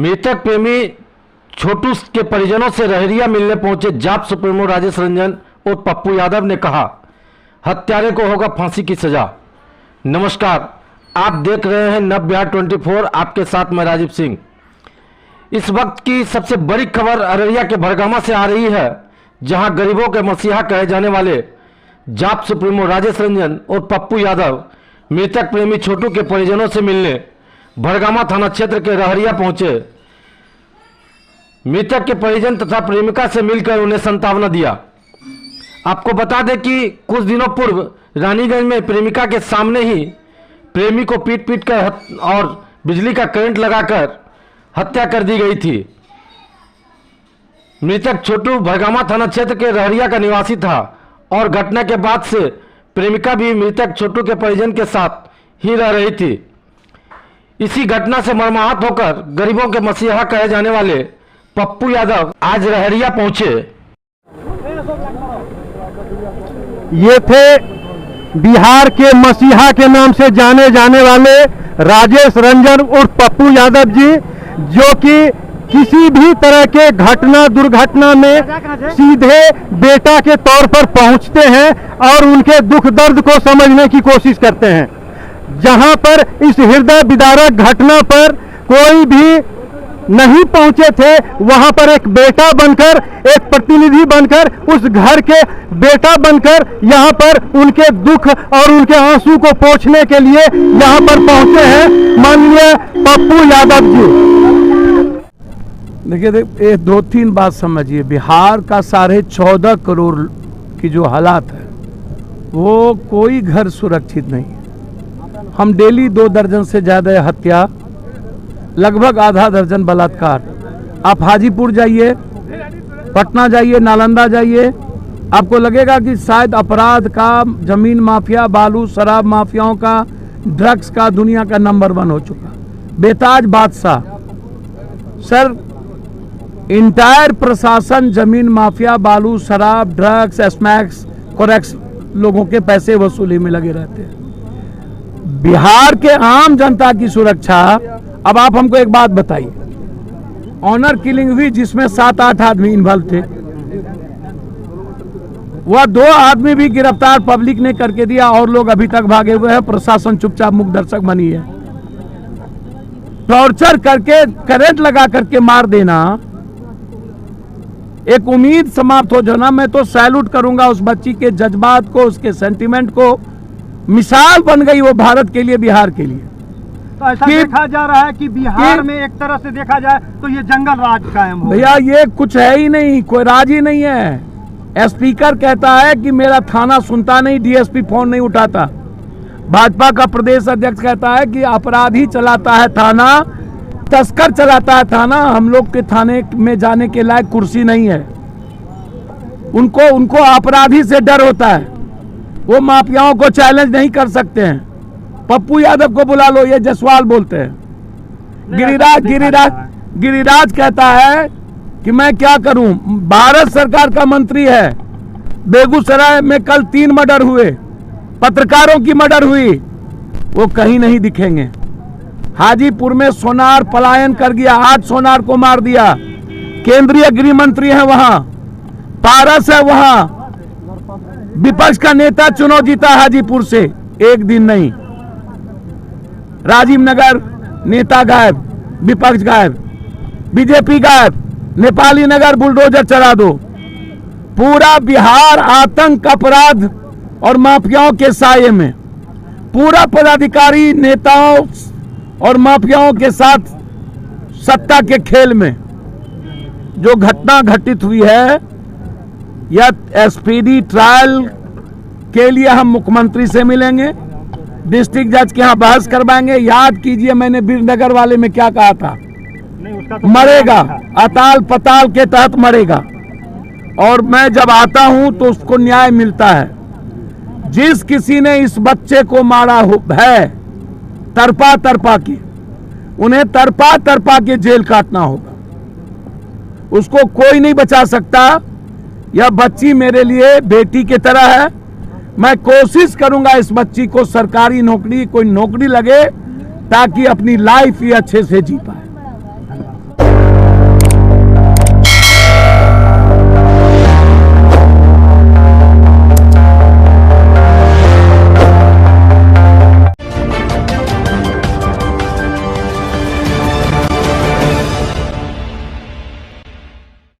मृतक प्रेमी छोटू के परिजनों से रहरिया मिलने पहुंचे जाप सुप्रीमो राजेश रंजन और पप्पू यादव ने कहा, हत्यारे को होगा फांसी की सजा। नमस्कार, आप देख रहे हैं नव बिहार 24। आपके साथ मैं राजीव सिंह। इस वक्त की सबसे बड़ी खबर अररिया के भरगामा से आ रही है, जहां गरीबों के मसीहा कहे जाने वाले जाप सुप्रीमो राजेश रंजन और पप्पू यादव मृतक प्रेमी छोटू के परिजनों से मिलने भरगामा थाना क्षेत्र के रहरिया पहुंचे। मृतक के परिजन तथा प्रेमिका से मिलकर उन्हें सांत्वना दिया। आपको बता दें कि कुछ दिनों पूर्व रानीगंज में प्रेमिका के सामने ही प्रेमी को पीट कर और बिजली का करंट लगाकर हत्या कर दी गई थी। मृतक छोटू भरगामा थाना क्षेत्र के रहरिया का निवासी था और घटना के बाद से प्रेमिका भी मृतक छोटू के परिजन के साथ ही रह रही थी। इसी घटना से मर्माहत होकर गरीबों के मसीहा कहे जाने वाले पप्पू यादव आज रहरिया पहुंचे। ये थे बिहार के मसीहा के नाम से जाने जाने वाले राजेश रंजन उर्फ पप्पू यादव जी, जो कि किसी भी तरह के घटना दुर्घटना में सीधे बेटा के तौर पर पहुंचते हैं और उनके दुख दर्द को समझने की कोशिश करते हैं। जहां पर इस हृदय विदारक घटना पर कोई भी नहीं पहुंचे थे, वहां पर एक बेटा बनकर, एक प्रतिनिधि बनकर, उस घर के बेटा बनकर यहां पर उनके दुख और उनके आंसू को पोंछने के लिए यहां पर पहुंचे हैं माननीय पप्पू यादव जी। देखिए, ये दो तीन बात समझिए। बिहार का 14.5 करोड़ की जो हालात है, वो कोई घर सुरक्षित नहीं है। हम डेली 2 दर्जन से ज़्यादा हत्या, लगभग आधा दर्जन बलात्कार। आप हाजीपुर जाइए, पटना जाइए, नालंदा जाइए, आपको लगेगा कि शायद अपराध का, जमीन माफिया, बालू शराब माफियाओं का, ड्रग्स का दुनिया का नंबर 1 हो चुका। बेताज बादशाह सर, इंटायर प्रशासन जमीन माफिया, बालू शराब, ड्रग्स, स्मैक्स, कोरेक्स लोगों के पैसे वसूली में लगे रहते हैं। बिहार के आम जनता की सुरक्षा। अब आप हमको एक बात बताइए, ऑनर किलिंग हुई जिसमें 7-8 आदमी इन्वॉल्व थे, वह 2 आदमी भी गिरफ्तार पब्लिक ने करके दिया और लोग अभी तक भागे हुए हैं। प्रशासन चुपचाप मुख दर्शक बनी है। टॉर्चर करके, करंट लगा करके मार देना, एक उम्मीद समाप्त हो जाना। मैं तो सैल्यूट करूंगा उस बच्ची के जज्बात को, उसके सेंटिमेंट को। मिसाल बन गई वो भारत के लिए, बिहार के लिए। तो ऐसा देखा जा रहा है कि बिहार में एक तरह से देखा जाए तो ये जंगल राज कायम हो। भैया, ये कुछ है ही नहीं, कोई राज ही नहीं है। स्पीकर कहता है कि मेरा थाना सुनता नहीं, डीएसपी फोन नहीं उठाता। भाजपा का प्रदेश अध्यक्ष कहता है कि अपराधी चलाता है थाना, तस्कर चलाता है थाना। हम लोग के थाने में जाने के लायक कुर्सी नहीं है। उनको अपराधी से डर होता है। वो माफियाओं को चैलेंज नहीं कर सकते हैं। पप्पू यादव को बुला लो, ये जसवाल बोलते हैं। गिरिराज कहता है कि मैं क्या करूं, भारत सरकार का मंत्री है। बेगूसराय में कल 3 मर्डर हुए, पत्रकारों की मर्डर हुई, वो कहीं नहीं दिखेंगे। हाजीपुर में सोनार पलायन कर गया, 8 सोनार को मार दिया। केंद्रीय गृह मंत्री है वहां, पारस है वहां। विपक्ष का नेता चुनाव जीता हाजीपुर से, एक दिन नहीं। राजीव नगर नेता गायब, विपक्ष गायब, बीजेपी गायब। नेपाली नगर बुलडोजर चला दो। पूरा बिहार आतंक, अपराध और माफियाओं के साये में, पूरा पदाधिकारी नेताओं और माफियाओं के साथ सत्ता के खेल में जो घटना घटित हुई है, या एसपीडी ट्रायल के लिए हम मुख्यमंत्री से मिलेंगे, डिस्ट्रिक्ट जज के यहाँ बहस करवाएंगे। याद कीजिए मैंने बीरनगर वाले में क्या कहा था, मरेगा, अताल पताल के तहत मरेगा। और मैं जब आता हूं तो उसको न्याय मिलता है। जिस किसी ने इस बच्चे को मारा है, तरपा तरपा के, उन्हें तरपा तरपा के जेल काटना होगा। उसको कोई नहीं बचा सकता। यह बच्ची मेरे लिए बेटी की तरह है। मैं कोशिश करूंगा इस बच्ची को सरकारी नौकरी, कोई नौकरी लगे, ताकि अपनी लाइफ ये अच्छे से जी पाए।